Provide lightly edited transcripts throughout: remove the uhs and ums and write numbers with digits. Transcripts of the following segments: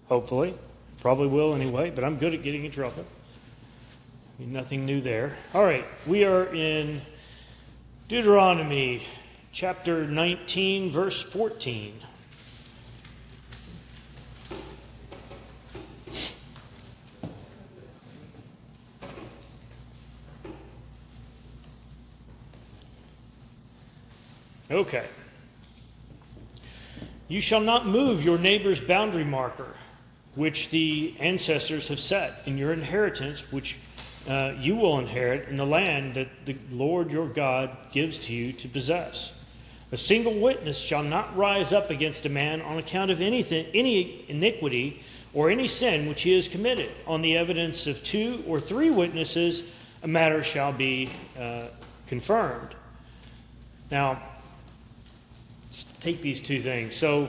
hopefully. Probably will anyway, but I'm good at getting in trouble. Nothing new there. All right, we are in Deuteronomy chapter 19, verse 14. Okay. You shall not move your neighbor's boundary marker, which the ancestors have set in your inheritance, which you will inherit in the land that the Lord your God gives to you to possess. A single witness shall not rise up against a man on account of any iniquity or any sin which he has committed. On the evidence of 2 or 3 witnesses, a matter shall be confirmed. Now, take these 2 things. So,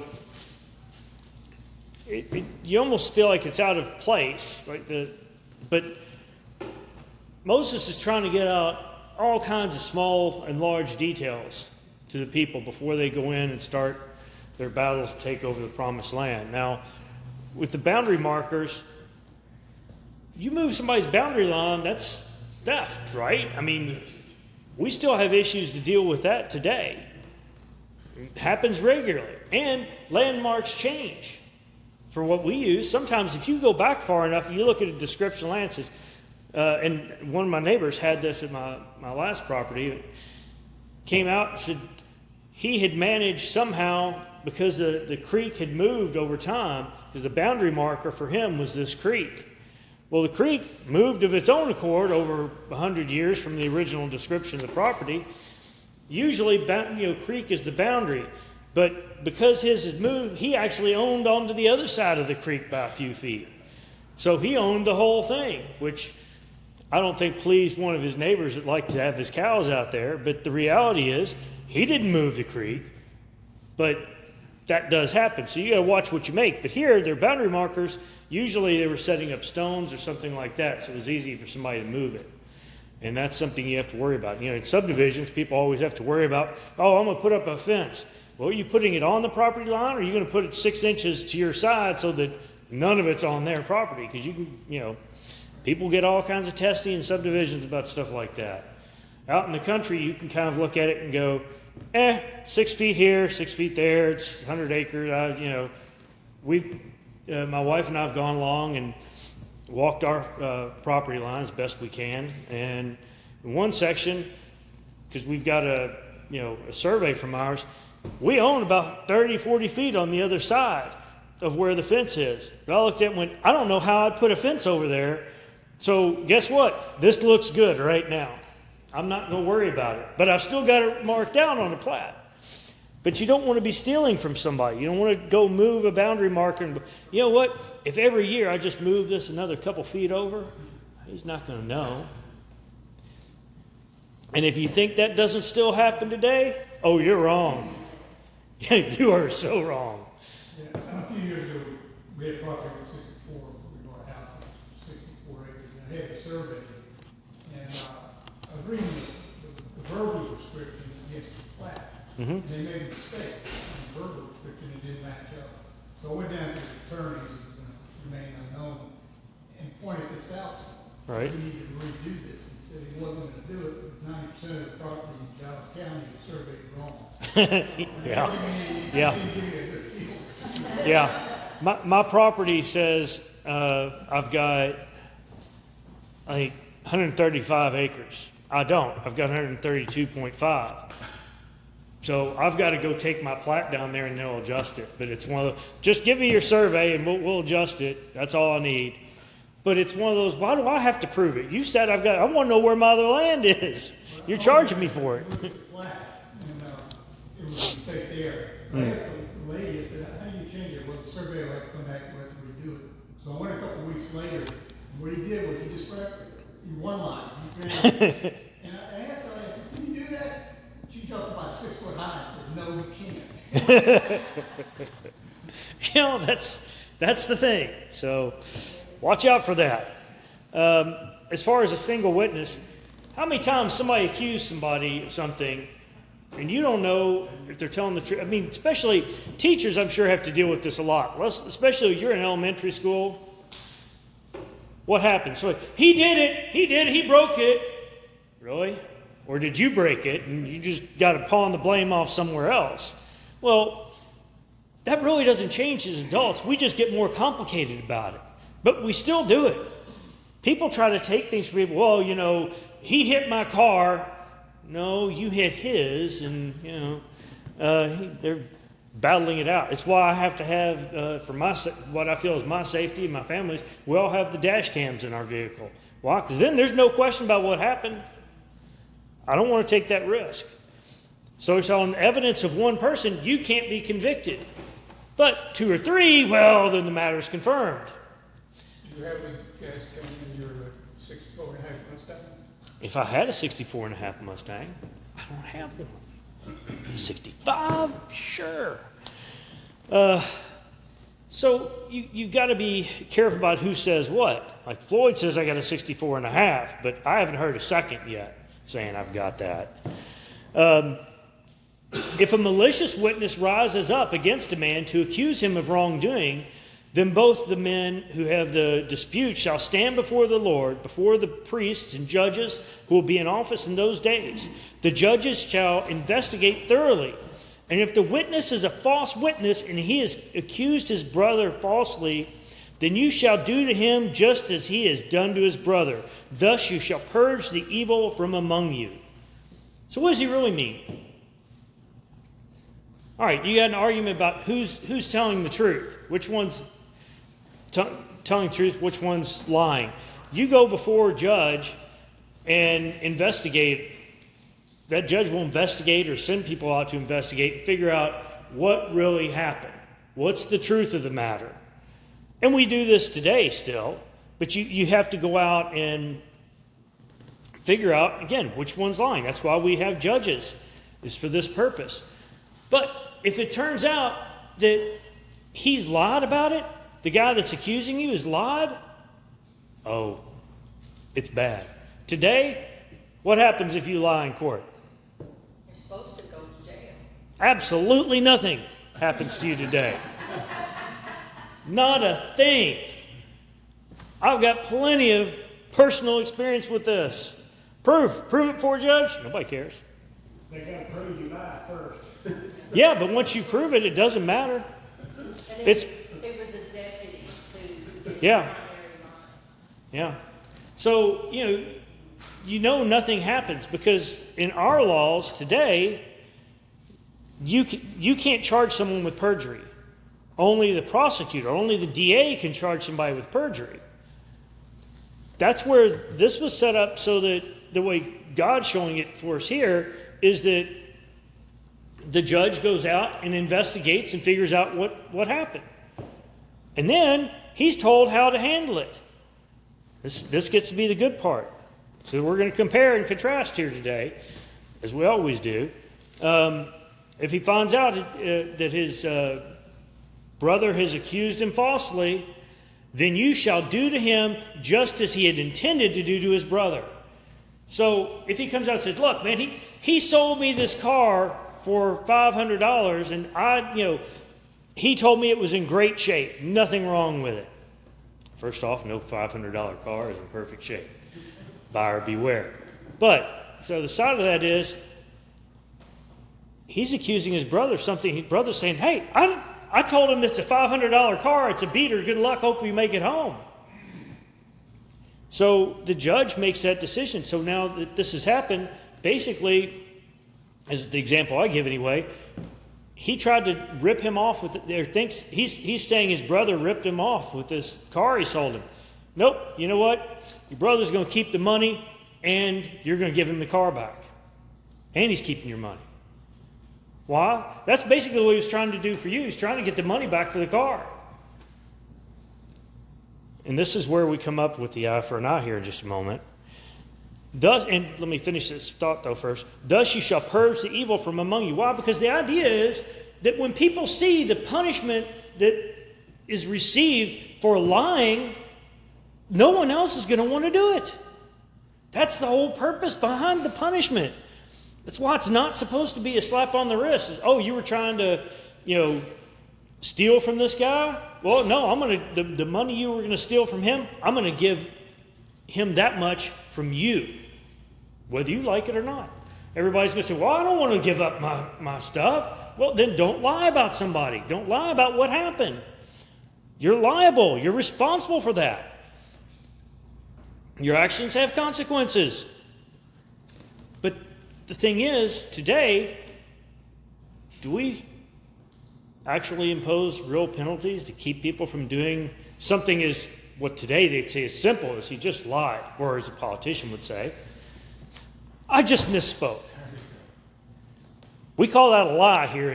you almost feel like it's out of place, but Moses is trying to get out all kinds of small and large details to the people before they go in and start their battles to take over the promised land. Now, with the boundary markers, you move somebody's boundary line, that's theft, right? I mean, we still have issues to deal with that today. It happens regularly. And landmarks change for what we use. Sometimes if you go back far enough, you look at a description of land, it says, and one of my neighbors had this at my last property. It came out and said he had managed somehow, because the creek had moved over time, because the boundary marker for him was this creek. Well, the creek moved of its own accord over 100 years from the original description of the property. Usually, creek is the boundary. But because his had moved, he actually owned onto the other side of the creek by a few feet. So he owned the whole thing, which I don't think pleased one of his neighbors that liked to have his cows out there. But the reality is, he didn't move the creek. But that does happen. So you got to watch what you make. But here, their boundary markers, usually they were setting up stones or something like that. So it was easy for somebody to move it. And that's something you have to worry about. In subdivisions, people always have to worry about, oh, I'm going to put up a fence. Well, are you putting it on the property line, or are you going to put it 6 inches to your side so that none of it's on their property? Because you can, people get all kinds of testy in subdivisions about stuff like that. Out in the country, you can kind of look at it and go, 6 feet here, 6 feet there, it's 100 acres. My wife and I have gone along and walked our property line as best we can. And in one section, because we've got a survey from ours, we own about 30, 40 feet on the other side of where the fence is. But I looked at it and went, I don't know how I'd put a fence over there. So guess what? This looks good right now. I'm not going to worry about it. But I've still got it marked down on the plat. But you don't want to be stealing from somebody. You don't want to go move a boundary marker. And, you know what? If every year I just move this another couple feet over, he's not going to know. And if you think that doesn't still happen today, oh, you're wrong. You are so wrong. Yeah, a few years ago, we had property on 64. We bought a house on 64 acres, and I had a survey. And I was reading the verbal description against the plat. Mm-hmm. And they made a mistake on the verbal description. It didn't match up. So I went down to the attorneys, who's going to remain unknown, and pointed this out to them. Right. We need to redo this. He said he wasn't going to do it, but 90% of the property in Dallas County was surveyed wrong. Yeah. My property says I've got, I think, 135 acres. I don't. I've got 132.5. So I've got to go take my plat down there and they'll adjust it. But it's one of those, just give me your survey and we'll adjust it. That's all I need. But it's one of those, why do I have to prove it? You said I want to know where my other land is. You're charging me for it. It was a mistake there. So I asked the lady, I said, how do you change it? Well, the surveyor had to come back and redo it. So I went a couple of weeks later, and what he did was he just corrected it in one line. And I asked her, I said, can you do that? She jumped about 6 foot high and said, no, you can't. That's the thing. So watch out for that. As far as a single witness, how many times somebody accused somebody of something and you don't know if they're telling the truth. I mean, especially teachers, I'm sure, have to deal with this a lot. Especially if you're in elementary school. What happened? So he did it. He broke it. Really? Or did you break it and you just got to pawn the blame off somewhere else? Well, that really doesn't change as adults. We just get more complicated about it. But we still do it. People try to take things from people. Well, he hit my car. No, you hit his, and they're battling it out. It's why I have to have, for what I feel is my safety and my family's, we all have the dash cams in our vehicle. Why? Because then there's no question about what happened. I don't want to take that risk. So it's on evidence of one person, you can't be convicted. But 2 or 3, well, then the matter is confirmed. Do you have a gas can in your 64.5 Mustang? If I had a 64.5 Mustang, I don't have one. 65? Sure. So you got to be careful about who says what. Like Floyd says I got a 64.5, but I haven't heard a second yet saying I've got that. If a malicious witness rises up against a man to accuse him of wrongdoing, then both the men who have the dispute shall stand before the Lord, before the priests and judges who will be in office in those days. The judges shall investigate thoroughly. And if the witness is a false witness and he has accused his brother falsely, then you shall do to him just as he has done to his brother. Thus you shall purge the evil from among you. So what does he really mean? All right, you got an argument about who's telling the truth. Which one's telling the truth, which one's lying. You go before a judge and investigate. That judge will investigate or send people out to investigate and figure out what really happened. What's the truth of the matter? And we do this today still, but you have to go out and figure out, again, which one's lying. That's why we have judges, is for this purpose. But if it turns out that he's lied about it, the guy that's accusing you has lied, oh, it's bad. Today, what happens if you lie in court? You're supposed to go to jail. Absolutely nothing happens to you today. Not a thing. I've got plenty of personal experience with this. Prove it for a judge. Nobody cares. They got to prove you lied first. Yeah, but once you prove it, it doesn't matter. And it was a deputy to get Yeah. primary line. Yeah. So, nothing happens because in our laws today, you can't charge someone with perjury. Only the prosecutor, only the DA can charge somebody with perjury. That's where this was set up so that the way God's showing it for us here is that the judge goes out and investigates and figures out what happened. And then he's told how to handle it. This gets to be the good part. So we're going to compare and contrast here today, as we always do. If he finds out that his brother has accused him falsely, then you shall do to him just as he had intended to do to his brother. So if he comes out and says, look, man, he sold me this car for $500 and he told me it was in great shape, nothing wrong with it. First off, no $500 car is in perfect shape. Buyer beware. But, so the side of that is, he's accusing his brother of something. His brother's saying, hey, I told him it's a $500 car, it's a beater, good luck, hope you make it home. So the judge makes that decision. So now that this has happened, basically, as the example I give anyway, he tried to rip him off with he's saying his brother ripped him off with this car he sold him. Nope, you know what? Your brother's going to keep the money and you're going to give him the car back. And he's keeping your money. Why? That's basically what he was trying to do for you. He's trying to get the money back for the car. And this is where we come up with the eye for an eye here in just a moment. And let me finish this thought though first. Thus you shall purge the evil from among you. Why? Because the idea is that when people see the punishment that is received for lying, no one else is going to want to do it. That's the whole purpose behind the punishment. That's why it's not supposed to be a slap on the wrist. Oh, you were trying to, steal from this guy? Well, no, the money you were going to steal from him, I'm going to give him that much from you, whether you like it or not. Everybody's going to say, well, I don't want to give up my stuff. Well, then don't lie about somebody. Don't lie about what happened. You're liable. You're responsible for that. Your actions have consequences. But the thing is, today, do we actually impose real penalties to keep people from doing something as what today they'd say is simple, as he just lied, or as a politician would say, I just misspoke. We call that a lie here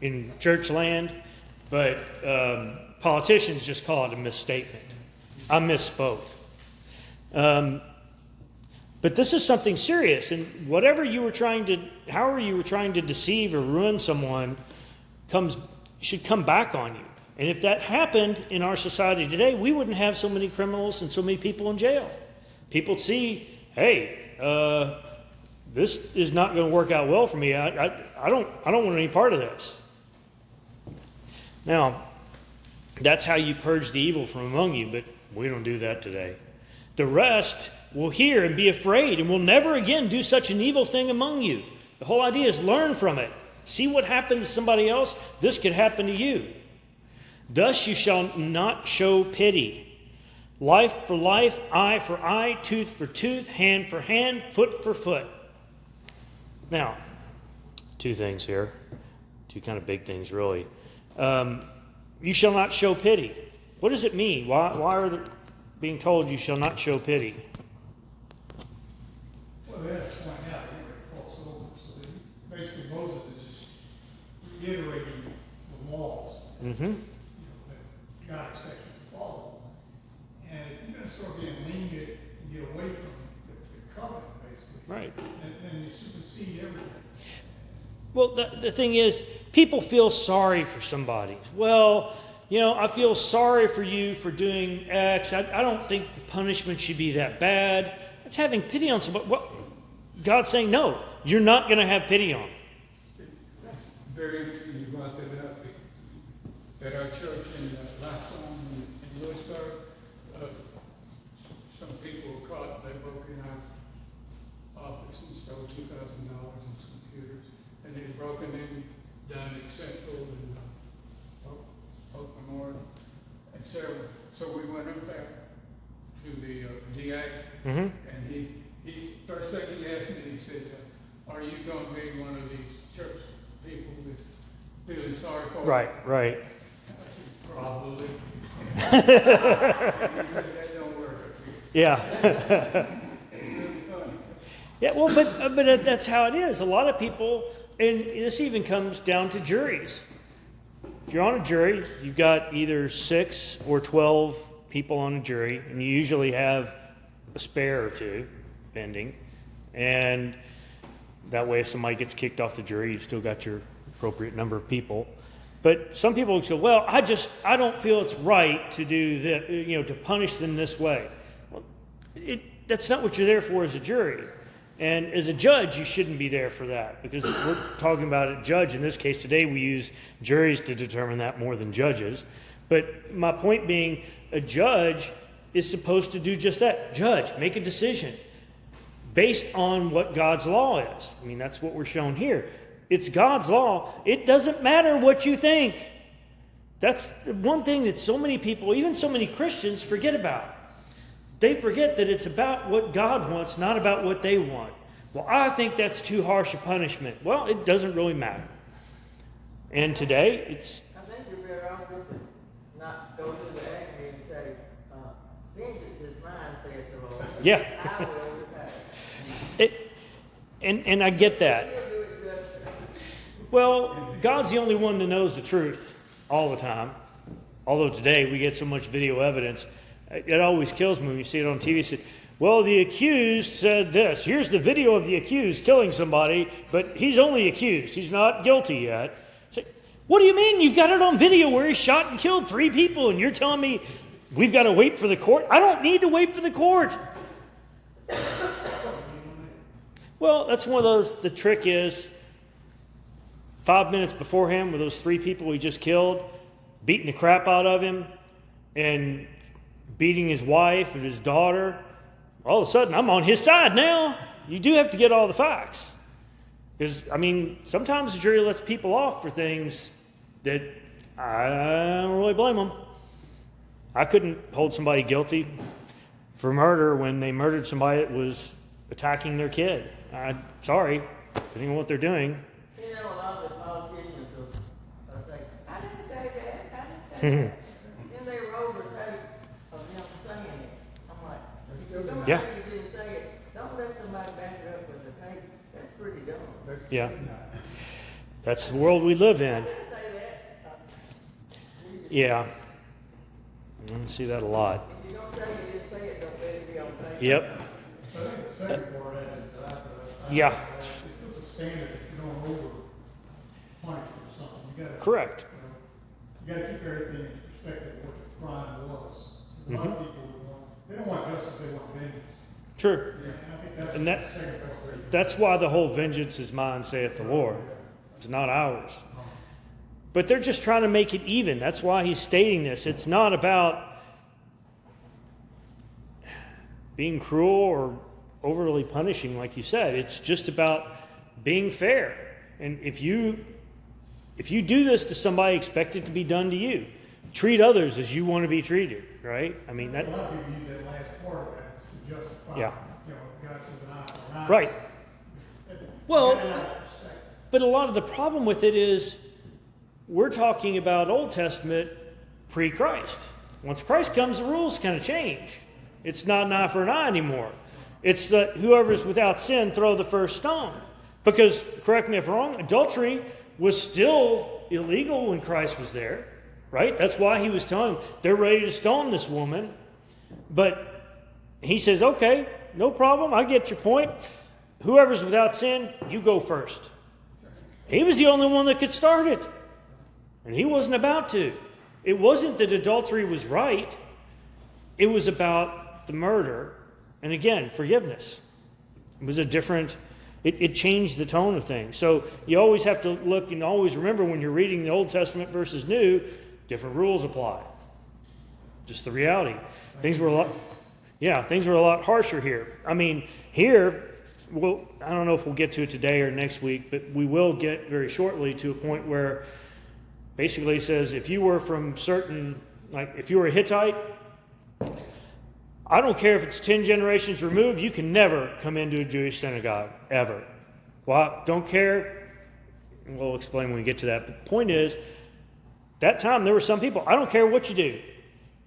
in church land, but politicians just call it a misstatement. I misspoke. But this is something serious, and however you were trying to deceive or ruin someone should come back on you. And if that happened in our society today, we wouldn't have so many criminals and so many people in jail. People would see, hey, this is not going to work out well for me. I don't want any part of this. Now, that's how you purge the evil from among you, but we don't do that today. The rest will hear and be afraid and will never again do such an evil thing among you. The whole idea is learn from it. See what happened to somebody else. This could happen to you. Thus you shall not show pity. Life for life, eye for eye, tooth for tooth, hand for hand, foot for foot. Now, two things here. Two kind of big things, really. You shall not show pity. What does it mean? Why are they being told you shall not show pity? Well, they have to point out here it falls over. So basically Moses is just reiterating the laws that God expects you to follow. And if you're going to start being lenient and get away from the covenant, basically, right, then you supersede everything. Well, the thing is, people feel sorry for somebody. Well, I feel sorry for you for doing X. I don't think the punishment should be that bad. It's having pity on somebody. Well, God's saying, no, you're not going to have pity on. That's very interesting you brought that up. At our church in last time in Lewisburg, some people were caught. They broke in our office and stole $2,000 in some computers. And they'd broken in, done Central and Oak Memorial, and so we went up there to the DA, and he first thing he asked me, he said, "Are you going to be one of these church people that's feeling sorry for?" Right. I said, "Probably." And he said, "That don't work up here." Yeah. It's really funny. Yeah. Well, but that's how it is. A lot of people. And this even comes down to juries. If you're on a jury, you've got either 6 or 12 people on a jury, and you usually have a spare or two pending. And that way, if somebody gets kicked off the jury, you've still got your appropriate number of people. But some people say, well, I don't feel it's right to do that, to punish them this way. Well, that's not what you're there for as a jury. And as a judge, you shouldn't be there for that, because we're talking about a judge. In this case today, we use juries to determine that more than judges. But my point being, a judge is supposed to do just that. Judge, make a decision based on what God's law is. I mean, that's what we're shown here. It's God's law. It doesn't matter what you think. That's one thing that so many people, even so many Christians, forget about. They forget that it's about what God wants, not about what they want. Well, I think that's too harsh a punishment. Well, it doesn't really matter. And today, it's... I think you're better off just to not go to the agony and say, vengeance is mine, says the Lord. Yeah. I will repay. And I get that. He'll do it justly. Well, God's the only one that knows the truth all the time. Although today we get so much video evidence. It always kills me when you see it on TV. You say, well, the accused said this. Here's the video of the accused killing somebody, but he's only accused. He's not guilty yet. Say, what do you mean? You've got it on video where he shot and killed 3 people, and you're telling me we've got to wait for the court? I don't need to wait for the court. Well, that's one of those, the trick is 5 minutes beforehand with those 3 people he just killed, beating the crap out of him and beating his wife and his daughter. All of a sudden, I'm on his side now. You do have to get all the facts. Because, I mean, sometimes the jury lets people off for things that I don't really blame them. I couldn't hold somebody guilty for murder when they murdered somebody that was attacking their kid. Sorry, depending on what they're doing. You know, a lot of the politicians will say, I didn't say that, I didn't say that. Then they roll the tape of them saying it. I'm like, if you're going to Yeah. say you didn't say it, don't let somebody back it up with the tape. That's pretty dumb. Yeah. That's the world we live in. I didn't say that. Yeah. I see that a lot. If you don't say you didn't say it, don't let it be on tape. Yep. I think the second part of that is that Yeah. it puts a standard if you don't over punish for something. You gotta. Correct. You gotta keep everything in perspective of what the crime was. A lot of people they don't want justice, they want vengeance. True. And I think that's And what the second part. That's why the whole vengeance is mine, saith the Lord. It's not ours. But they're just trying to make it even. That's why he's stating this. It's not about being cruel or overly punishing, like you said. It's just about being fair. And if you do this to somebody, expect it to be done to you. Treat others as you want to be treated, right? I mean, that. A lot of people use that last part of that to justify. Yeah. You know, God says an eye for an eye. Right. Well, Get it out of perspective. but a lot of the problem with it is we're talking about Old Testament pre-Christ. Once Christ comes, the rules kind of change. It's not an eye for an eye anymore. It's that whoever's without sin, throw the first stone. Because, correct me if I'm wrong, adultery was still illegal when Christ was there, right? That's why he was telling them, they're ready to stone this woman. But he says, okay, no problem, I get your point. Whoever's without sin, you go first. He was the only one that could start it. And he wasn't about to. It wasn't that adultery was right. It was about the murder. And again, forgiveness. It was a different, it changed the tone of things. So you always have to look and always remember when you're reading the Old Testament versus New, different rules apply. Just the reality. Things were a lot harsher here. I mean, here, well, I don't know if we'll get to it today or next week, but we will get very shortly to a point where basically it says if you were from certain, like if you were a Hittite, I don't care if it's 10 generations removed, you can never come into a Jewish synagogue, ever. Well, don't care. We'll explain when we get to that. But the point is, that time there were some people, I don't care what you do,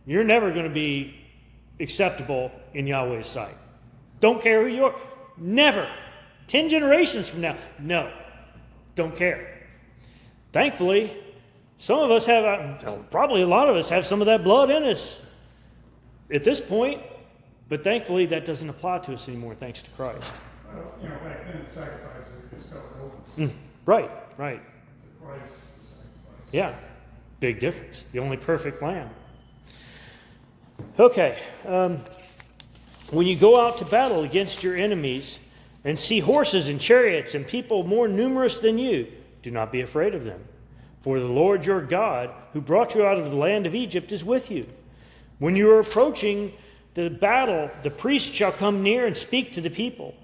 you're never going to be acceptable in Yahweh's sight. Don't care who you are. Never. 10 generations from now. No. Don't care. Thankfully, some of us have, probably a lot of us have some of that blood in us at this point, but thankfully that doesn't apply to us anymore thanks to Christ. Well, you know, back then the sacrifices were just covered over. Right. The Christ sacrifice. Yeah. Big difference. The only perfect lamb. Okay. When you go out to battle against your enemies and see horses and chariots and people more numerous than you, do not be afraid of them. For the Lord your God, who brought you out of the land of Egypt, is with you. When you are approaching the battle, the priest shall come near and speak to the people.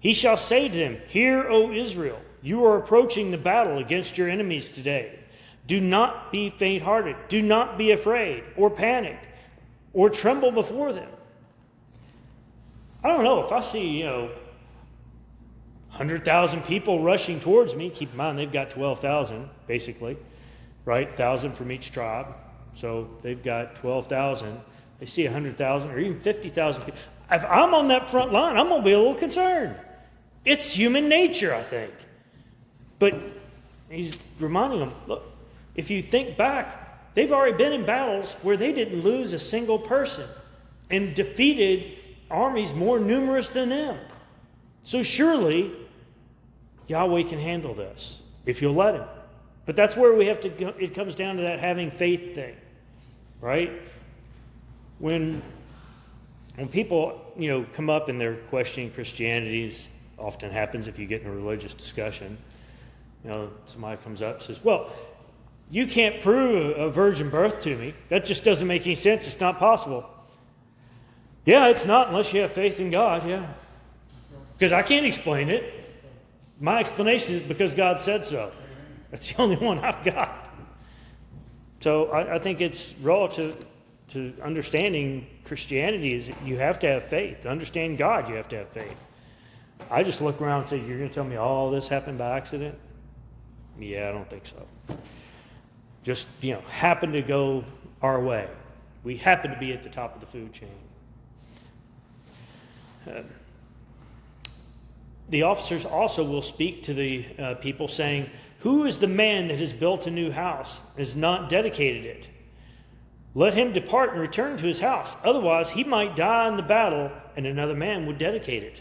He shall say to them, Hear, O Israel, you are approaching the battle against your enemies today. Do not be faint-hearted. Do not be afraid or panic or tremble before them. I don't know, if I see, 100,000 people rushing towards me, keep in mind they've got 12,000, basically, right? 1,000 from each tribe. So they've got 12,000. They see 100,000 or even 50,000 people. If I'm on that front line, I'm going to be a little concerned. It's human nature, I think. But he's reminding them, look, if you think back, they've already been in battles where they didn't lose a single person and defeated armies more numerous than them. So surely Yahweh can handle this if you'll let him. But that's where we have to go. It comes down to that having faith thing, right? When people, come up and they're questioning Christianity, often happens if you get in a religious discussion. You know, somebody comes up and says, well, you can't prove a virgin birth to me. That just doesn't make any sense. It's not possible. Yeah, it's not unless you have faith in God, yeah. Because I can't explain it. My explanation is because God said so. That's the only one I've got. So I think it's relative to understanding Christianity is that you have to have faith. To understand God, you have to have faith. I just look around and say, you're going to tell me all this happened by accident? Yeah, I don't think so. Just, happened to go our way. We happen to be at the top of the food chain. The officers also will speak to the people saying, who is the man that has built a new house and has not dedicated it? Let him depart and return to his house. Otherwise, he might die in the battle and another man would dedicate it.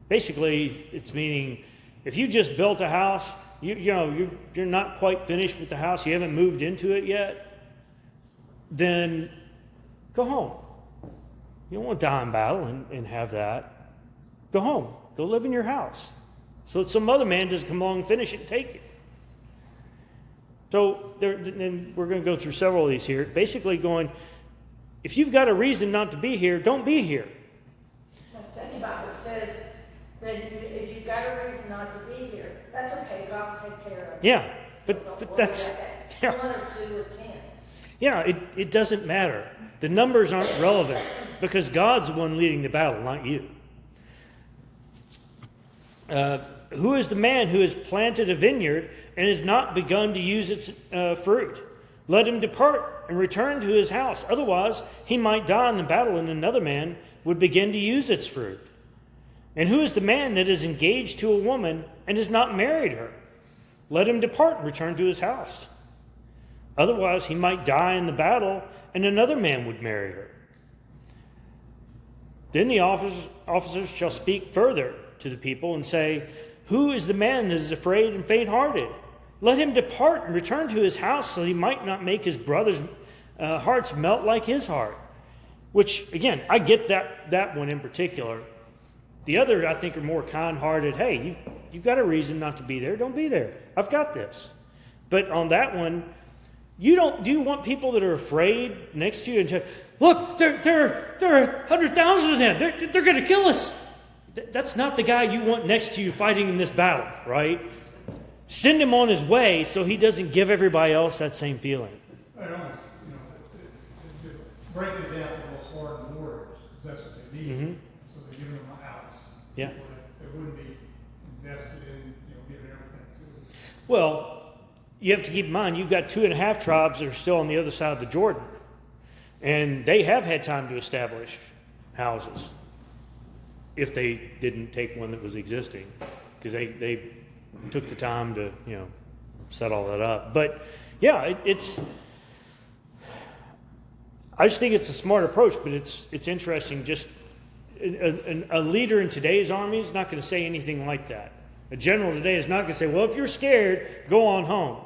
Basically, it's meaning if you just built a house, you're not quite finished with the house, you haven't moved into it yet, then go home. You don't want to die in battle and have that. Go home. Go live in your house. So that some other man doesn't come along and finish it and take it. So then we're going to go through several of these here. Basically going, if you've got a reason not to be here, don't be here. My study Bible says that if you've got a reason not to be here, that's okay. God will take care of it. Yeah, So but don't worry that's... about that. Yeah. 1 or 2 or 10. Yeah, it doesn't matter. The numbers aren't relevant because God's the one leading the battle, not you. Who is the man who has planted a vineyard and has not begun to use its fruit? Let him depart and return to his house. Otherwise, he might die in the battle and another man would begin to use its fruit. And who is the man that is engaged to a woman and has not married her? Let him depart and return to his house. Otherwise, he might die in the battle and another man would marry her. Then the officers shall speak further to the people and say, who is the man that is afraid and faint-hearted? Let him depart and return to his house so he might not make his brother's hearts melt like his heart. Which, again, I get that one in particular. The other, I think, are more kind-hearted. Hey, you've got a reason not to be there. Don't be there. I've got this. But on that one, do you want people that are afraid next to you and tell, look, there are 100,000 of them. They're going to kill us. That's not the guy you want next to you fighting in this battle, right? Send him on his way so he doesn't give everybody else that same feeling. I almost, break it down to those hardened warriors, because that's what they need. Mm-hmm. So they're giving them a house. Yeah. They wouldn't be invested in, giving everything to them. Well, you have to keep in mind, you've got 2.5 tribes that are still on the other side of the Jordan. And they have had time to establish houses if they didn't take one that was existing. Because they took the time to, set all that up. But, yeah, I just think it's a smart approach, but it's interesting. Just a leader in today's army is not going to say anything like that. A general today is not going to say, well, if you're scared, go on home.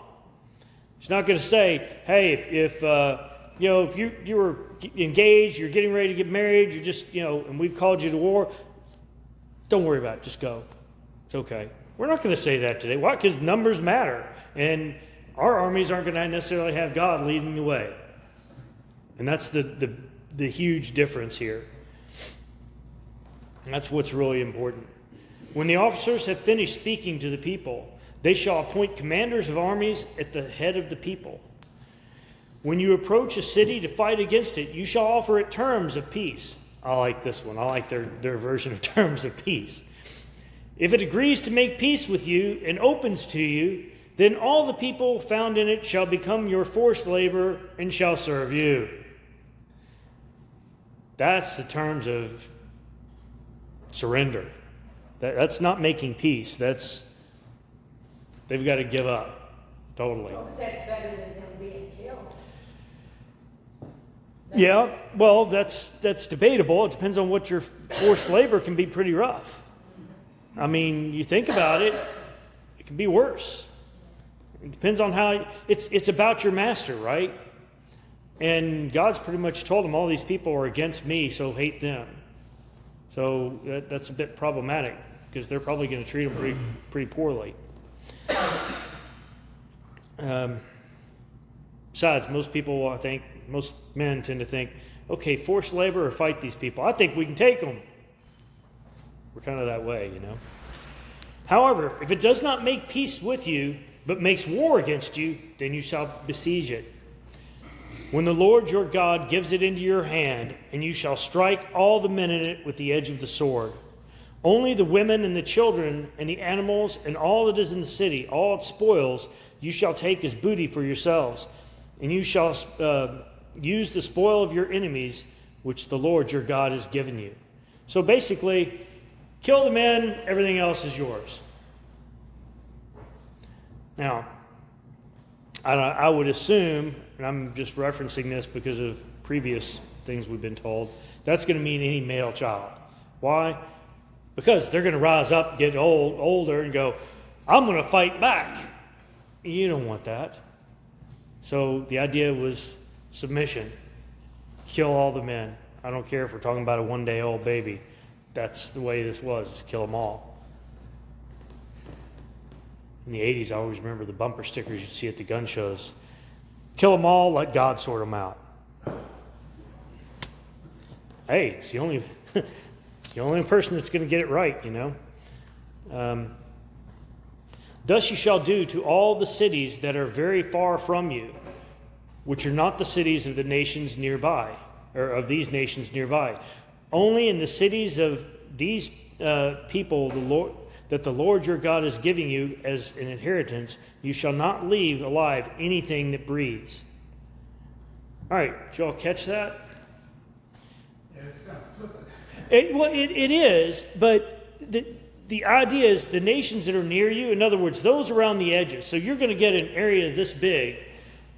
It's not going to say, hey, if you were engaged, you're getting ready to get married, you're just, and we've called you to war, don't worry about it, just go. It's okay. We're not going to say that today. Why? Because numbers matter. And our armies aren't going to necessarily have God leading the way. And that's the huge difference here. And that's what's really important. When the officers have finished speaking to the people, they shall appoint commanders of armies at the head of the people. When you approach a city to fight against it, you shall offer it terms of peace. I like this one. I like their version of terms of peace. If it agrees to make peace with you and opens to you, then all the people found in it shall become your forced labor and shall serve you. That's the terms of surrender. That's not making peace. They've got to give up totally. Well, but that's better than them being killed. Yeah, well, that's debatable. It depends on what your forced labor can be pretty rough. I mean, you think about it, it can be worse. It depends on how it's about your master, right? And God's pretty much told them all these people are against me, so hate them. So that's a bit problematic. because they're probably going to treat them pretty poorly. Besides, most men tend to think, okay, forced labor or fight these people. I think we can take them. We're kind of that way, you know. However, if it does not make peace with you, but makes war against you, then you shall besiege it. When the Lord your God gives it into your hand, and you shall strike all the men in it with the edge of the sword. Only the women and the children and the animals and all that is in the city, all its spoils, you shall take as booty for yourselves. And you shall use the spoil of your enemies, which the Lord your God has given you. So basically, kill the men, everything else is yours. Now, I would assume, and I'm just referencing this because of previous things we've been told, that's going to mean any male child. Why? Because they're going to rise up, get older, and go, I'm going to fight back. You don't want that. So the idea was submission. Kill all the men. I don't care if we're talking about a one-day-old baby. That's the way this was, just kill them all. In the 80s, I always remember the bumper stickers you'd see at the gun shows. Kill them all, let God sort them out. Hey, it's the only person that's going to get it right, you know. Thus you shall do to all the cities that are very far from you, which are not the cities of the nations nearby, or of these nations nearby. Only in the cities of these people, that the Lord your God is giving you as an inheritance, you shall not leave alive anything that breathes. All right, did you all catch that? Yeah, it's kind of flippant. It is, but the idea is the nations that are near you, in other words, those around the edges. So you're going to get an area this big.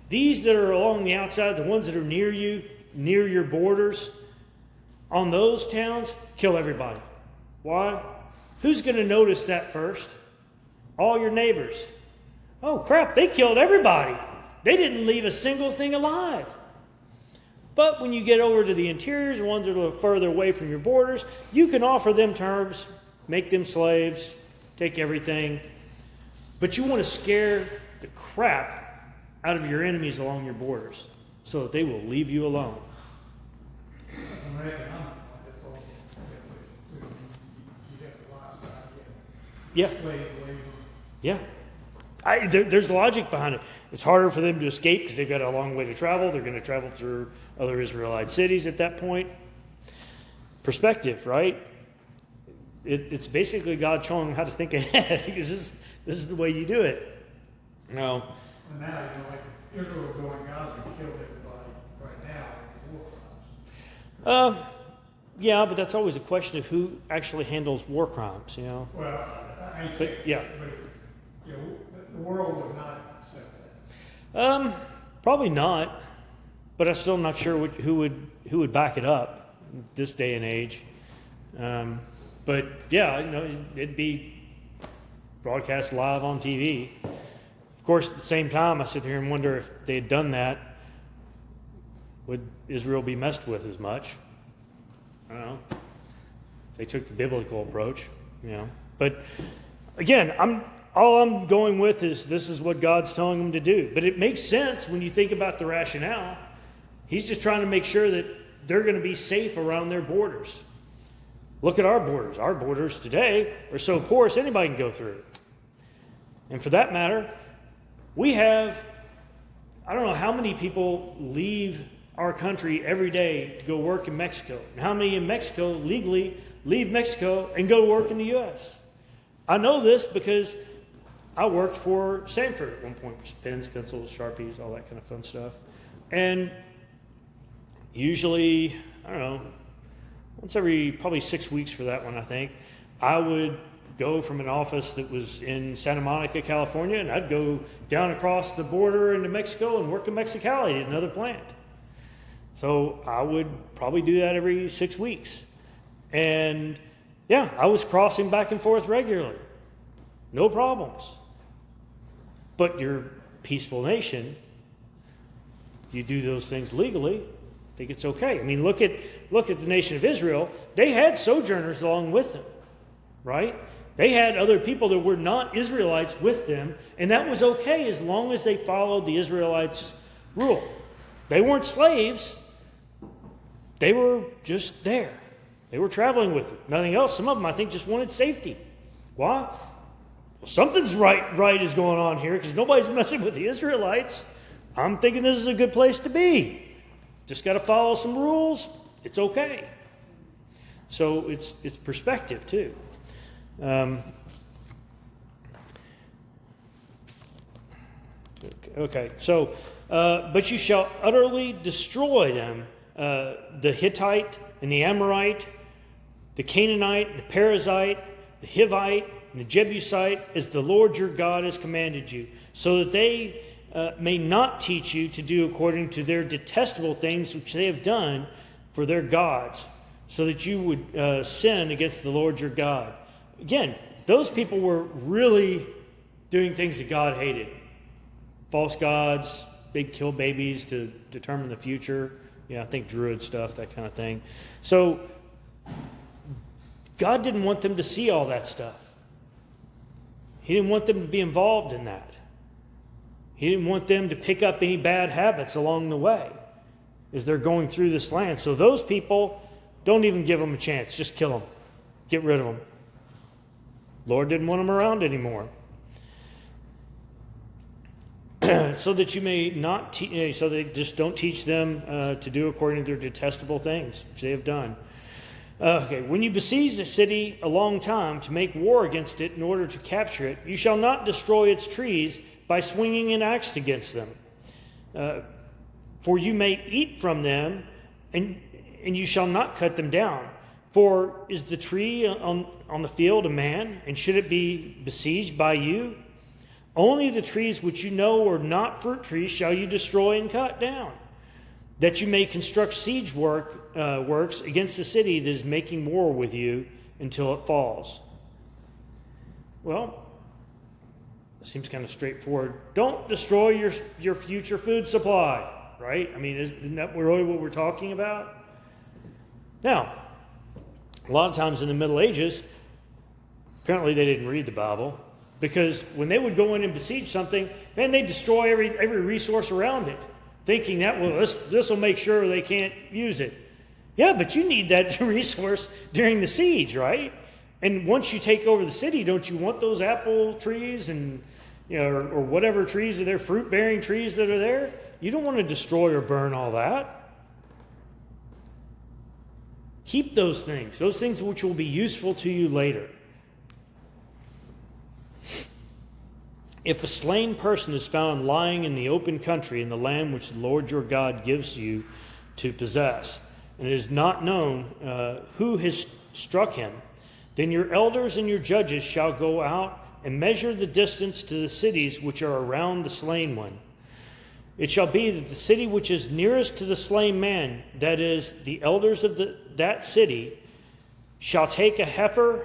These that are along the outside, the ones that are near you, near your borders, on those towns, kill everybody. Why? Who's going to notice that first? All your neighbors. Oh, crap, they killed everybody. They didn't leave a single thing alive. But when you get over to the interiors, the ones that are a little further away from your borders, you can offer them terms, make them slaves, take everything. But you want to scare the crap out of your enemies along your borders so that they will leave you alone. From an economic point, that's also beneficial too. You get the lifestyle, Yeah. slave labor. Yeah. There's logic behind it. It's harder for them to escape because they've got a long way to travel. They're going to travel through other Israelite cities at that point. Perspective, right? It's basically God showing them how to think ahead because this is the way you do it. No. And now, you know, like if Israel was going Gaza and killed everybody right now, war crimes. Yeah, but that's always a question of who actually handles war crimes, you know? Well, I ain't But, saying, yeah. but you know, the world would not accept that. Probably not. But I'm still not sure who would back it up this day and age. But yeah, you know, it'd be broadcast live on TV. Of course, at the same time, I sit here and wonder if they had done that, would Israel be messed with as much? I don't know. They took the biblical approach, you know. But again, all I'm going with is this is what God's telling them to do. But it makes sense when you think about the rationale. He's just trying to make sure that they're going to be safe around their borders. Look at our borders. Our borders today are so porous anybody can go through. And for that matter, we have, I don't know how many people leave our country every day to go work in Mexico. And how many in Mexico legally leave Mexico and go work in the U.S.? I know this because I worked for Sanford at one point. Pens, pencils, Sharpies, all that kind of fun stuff. And usually, I don't know, once every probably 6 weeks for that one, I think, I would go from an office that was in Santa Monica, California, and I'd go down across the border into Mexico and work in Mexicali at another plant. So I would probably do that every 6 weeks. And yeah, I was crossing back and forth regularly. No problems. But your peaceful nation, you do those things legally, I think it's okay. I mean, look at the nation of Israel. They had sojourners along with them, right? They had other people that were not Israelites with them, and that was okay as long as they followed the Israelites' rule. They weren't slaves. They were just there. They were traveling with it. Nothing else. Some of them, I think, just wanted safety. Why? Well, something's right is going on here because nobody's messing with the Israelites. I'm thinking this is a good place to be. Just got to follow some rules. It's okay. So it's perspective too. Okay, so, but you shall utterly destroy them, the Hittite and the Amorite, the Canaanite, the Perizzite, the Hivite, and the Jebusite, as the Lord your God has commanded you, so that they may not teach you to do according to their detestable things which they have done for their gods, so that you would sin against the Lord your God. Again, those people were really doing things that God hated. False gods, big kill babies to determine the future. Yeah, I think Druid stuff, that kind of thing. So, God didn't want them to see all that stuff. He didn't want them to be involved in that. He didn't want them to pick up any bad habits along the way as they're going through this land. So those people, don't even give them a chance. Just kill them. Get rid of them. Lord didn't want them around anymore. So that you may not, so they just don't teach them to do according to their detestable things, which they have done. Okay, when you besiege a city a long time to make war against it in order to capture it, you shall not destroy its trees by swinging an axe against them. For you may eat from them, and you shall not cut them down. For is the tree on the field a man, and should it be besieged by you? Only the trees which you know are not fruit trees shall you destroy and cut down, that you may construct siege works against the city that is making war with you until it falls. Well, it seems kind of straightforward. Don't destroy your future food supply, right? I mean, isn't that really what we're talking about? Now, a lot of times in the Middle Ages, apparently they didn't read the Bible, because when they would go in and besiege something, man, they'd destroy every resource around it, thinking that, well, this will make sure they can't use it. Yeah, but you need that resource during the siege, right? And once you take over the city, don't you want those apple trees and, you know, or whatever trees are there, fruit-bearing trees that are there? You don't want to destroy or burn all that. Keep those things which will be useful to you later. If a slain person is found lying in the open country in the land which the Lord your God gives you to possess, and it is not known who has struck him, then your elders and your judges shall go out and measure the distance to the cities which are around the slain one. It shall be that the city which is nearest to the slain man, that is, the elders of that city, shall take a heifer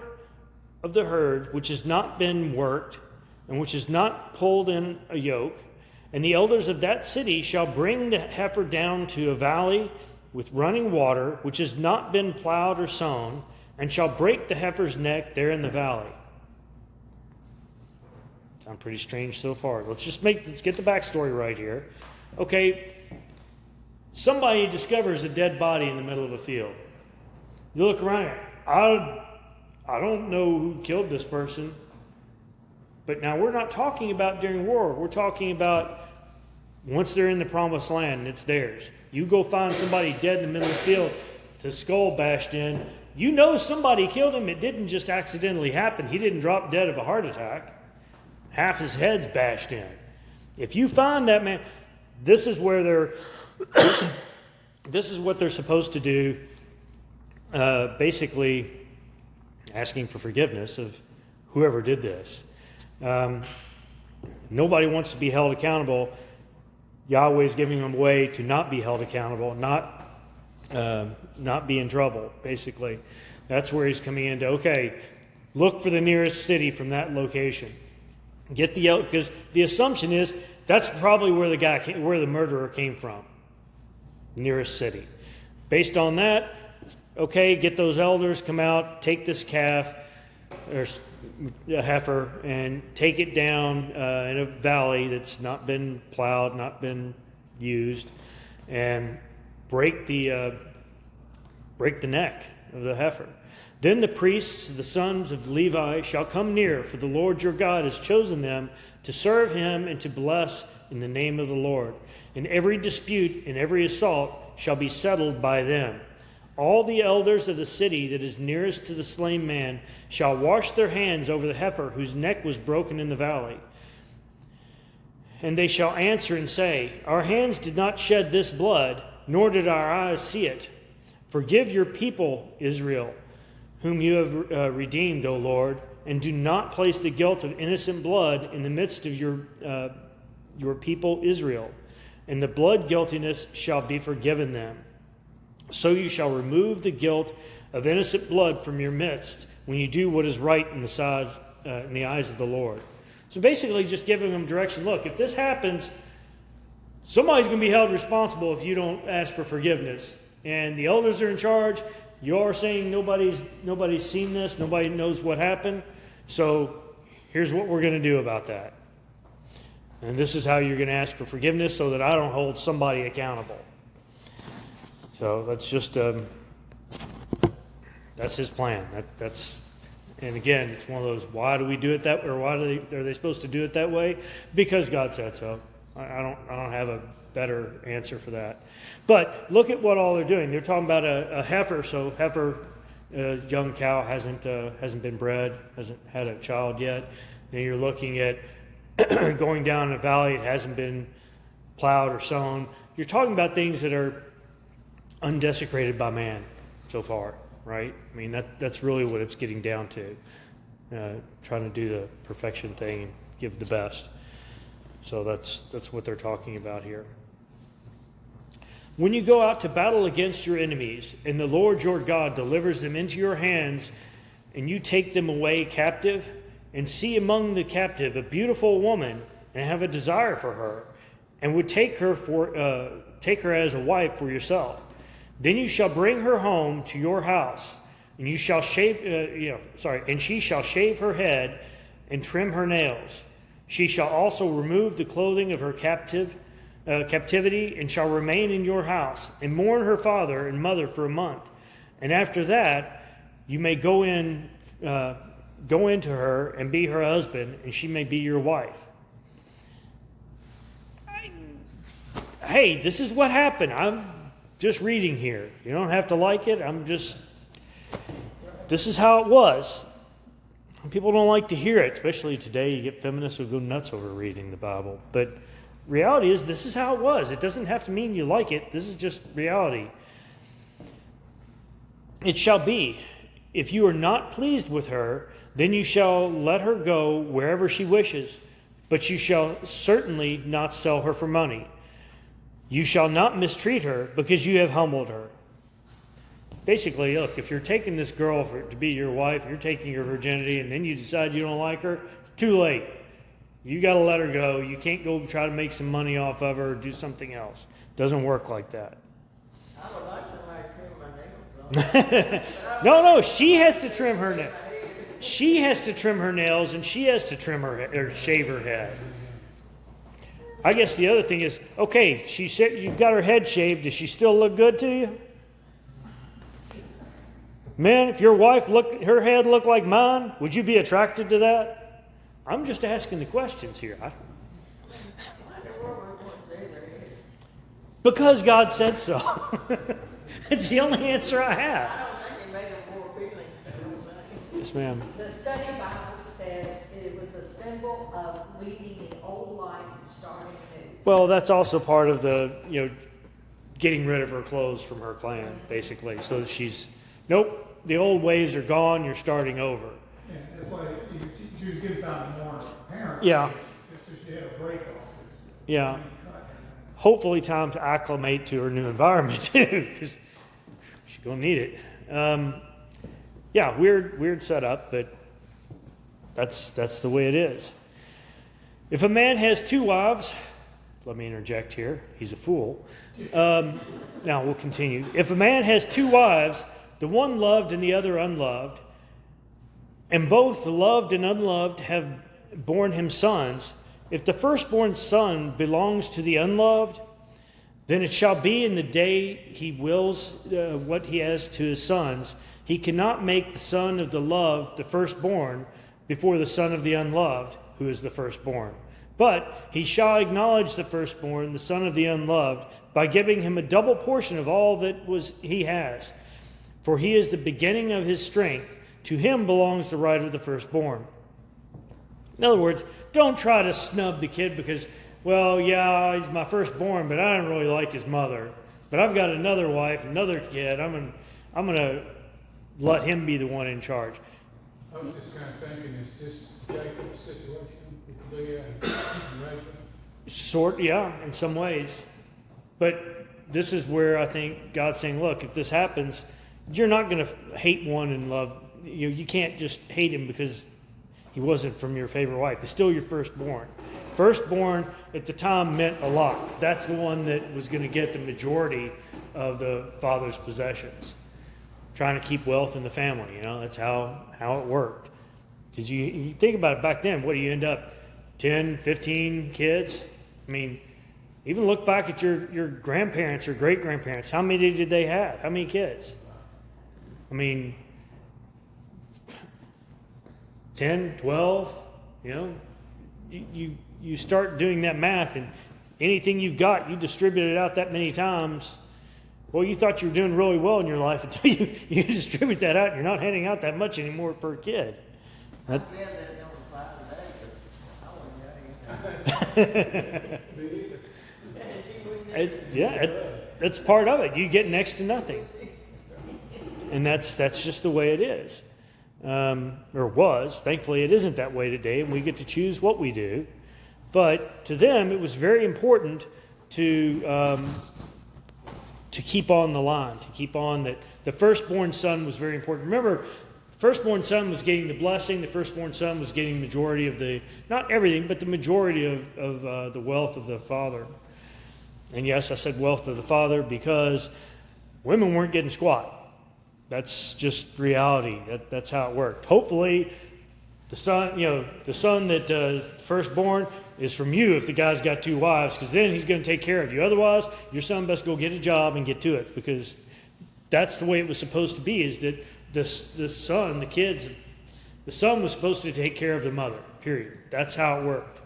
of the herd which has not been worked, and which is not pulled in a yoke, and the elders of that city shall bring the heifer down to a valley with running water, which has not been plowed or sown, and shall break the heifer's neck there in the valley. Sound pretty strange so far. Let's get the backstory right here. Okay, somebody discovers a dead body in the middle of a field. You look around, I don't know who killed this person. But now we're not talking about during war. We're talking about once they're in the promised land and it's theirs. You go find somebody dead in the middle of the field, the skull bashed in. You know somebody killed him. It didn't just accidentally happen. He didn't drop dead of a heart attack. Half his head's bashed in. If you find that man, this is where this is what they're supposed to do. Basically asking for forgiveness of whoever did this. Nobody wants to be held accountable. Yahweh's giving them a way to not be held accountable, not be in trouble, basically. That's where he's coming into, okay, look for the nearest city from that location. Because the assumption is that's probably where the murderer came from, nearest city. Based on that, okay, get those elders, come out, take this calf, or a heifer and take it down in a valley that's not been plowed, not been used, and break the neck of the heifer. Then the priests, the sons of Levi, shall come near, for the Lord your God has chosen them to serve him and to bless in the name of the Lord. And every dispute and every assault shall be settled by them. All the elders of the city that is nearest to the slain man shall wash their hands over the heifer whose neck was broken in the valley. And they shall answer and say, Our hands did not shed this blood, nor did our eyes see it. Forgive your people, Israel, whom you have redeemed, O Lord, and do not place the guilt of innocent blood in the midst of your people Israel, and the blood guiltiness shall be forgiven them. So you shall remove the guilt of innocent blood from your midst when you do what is right in the eyes of the Lord. So basically just giving them direction. Look, if this happens, somebody's going to be held responsible if you don't ask for forgiveness. And the elders are in charge. You're saying nobody's seen this, nobody knows what happened. So here's what we're going to do about that. And this is how you're going to ask for forgiveness so that I don't hold somebody accountable. So that's just, that's his plan. And again, it's one of those, why do we do it that way? Or why are they supposed to do it that way? Because God said so. I don't have a better answer for that. But look at what all they're doing. They're talking about a heifer. So heifer, young cow hasn't been bred, hasn't had a child yet. Then you're looking at going down a valley, it hasn't been plowed or sown. You're talking about things that are undesecrated by man so far, right? I mean, that's really what it's getting down to. Trying to do the perfection thing and give the best. So that's what they're talking about here. When you go out to battle against your enemies, and the Lord your God delivers them into your hands, and you take them away captive, and see among the captive a beautiful woman, and have a desire for her, and would take her as a wife for yourself, then you shall bring her home to your house, and you shall and she shall shave her head and trim her nails. She shall also remove the clothing of her captivity, and shall remain in your house, and mourn her father and mother for a month. And after that, you may go into her and be her husband, and she may be your wife. Hey, this is what happened. I'm just reading here. You don't have to like it. This is how it was. People don't like to hear it, especially today. You get feminists who go nuts over reading the Bible. But reality is, this is how it was. It doesn't have to mean you like it. This is just reality. It shall be, if you are not pleased with her, then you shall let her go wherever she wishes, but you shall certainly not sell her for money. You shall not mistreat her, because you have humbled her. Basically, look, if you're taking this girl to be your wife, you're taking her virginity, and then you decide you don't like her, it's too late. You got to let her go. You can't go try to make some money off of her or do something else. It doesn't work like that. I would like somebody to trim my nails. No, she has to trim her nails. She has to trim her nails, and she has to trim or shave her head. I guess the other thing is, okay, she said you've got her head shaved. Does she still look good to you? Man, if your wife her head looked like mine, would you be attracted to that? I'm just asking the questions here. Because God said so. It's the only answer I have. I don't think it made them more appealing. Yes, ma'am. The study Bible says it was a symbol of leaving the old life and starting new. Well, that's also part of the, getting rid of her clothes from her clan, basically. So she's, nope, the old ways are gone, you're starting over. Yeah, that's why she was given time to mourn her parents. Yeah. Just so she had a break off. Yeah. Hopefully time to acclimate to her new environment, too, because she's going to need it. Yeah, weird setup, but that's the way it is. If a man has two wives, let me interject here, he's a fool. Now we'll continue. If a man has two wives, the one loved and the other unloved, And both the loved and unloved have borne him sons. If the firstborn son belongs to the unloved, then it shall be in the day he wills what he has to his sons. He cannot make the son of the loved the firstborn before the son of the unloved, who is the firstborn. But he shall acknowledge the firstborn, the son of the unloved, by giving him a double portion of all that he has. For he is the beginning of his strength. To him belongs the right of the firstborn. In other words, don't try to snub the kid because, well, yeah, he's my firstborn, but I don't really like his mother. But I've got another wife, another kid. I'm gonna let him be the one in charge. I was just kind of thinking, it's just Jacob's situation with Leah and Rachel. Yeah, in some ways. But this is where I think God's saying, look, if this happens, you're not going to hate one and love. You can't just hate him because he wasn't from your favorite wife. He's still your firstborn. Firstborn at the time meant a lot. That's the one that was going to get the majority of the father's possessions. Trying to keep wealth in the family, that's how it worked. Because you think about it back then, what do you end up, 10, 15 kids? I mean, even look back at your grandparents or great-grandparents. How many did they have? How many kids? I mean, 10, 12, you start doing that math, and anything you've got, you distribute it out that many times. Well, you thought you were doing really well in your life until you distribute that out, and you're not handing out that much anymore per kid. I bet that don't apply today, 'cause I wouldn't get it. Yeah, that's part of it. You get next to nothing. And that's just the way it is. Or was. Thankfully, it isn't that way today, and we get to choose what we do. But to them, it was very important to keep on the line, to keep on that. The firstborn son was very important. Remember, the firstborn son was getting the blessing. The firstborn son was getting the majority of not everything, but the majority of the wealth of the father. And yes, I said wealth of the father because women weren't getting squat. That's just reality. That's how it worked. Hopefully, the son that firstborn is from you if the guy's got 2 wives, because then he's going to take care of you. Otherwise, your son best go get a job and get to it, because that's the way it was supposed to be, is that the son, the son was supposed to take care of the mother, period. That's how it worked.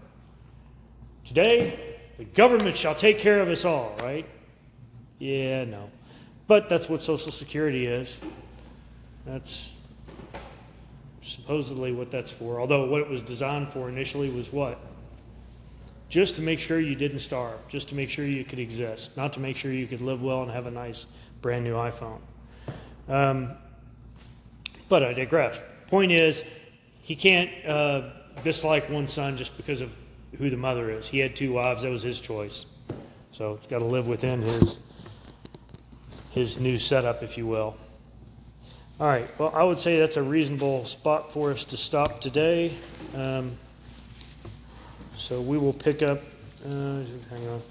Today, the government shall take care of us all, right? Yeah, no. But that's what Social Security is. That's supposedly what that's for. Although what it was designed for initially was what? Just to make sure you didn't starve. Just to make sure you could exist. Not to make sure you could live well and have a nice brand new iPhone. But I digress. Point is, he can't dislike one son just because of who the mother is. He had 2 wives. That was his choice. So he's got to live within his new setup, if you will. All right. Well, I would say that's a reasonable spot for us to stop today. So we will pick up. Hang on.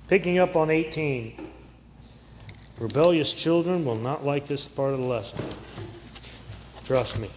Picking up on 18. Rebellious children will not like this part of the lesson. Trust me.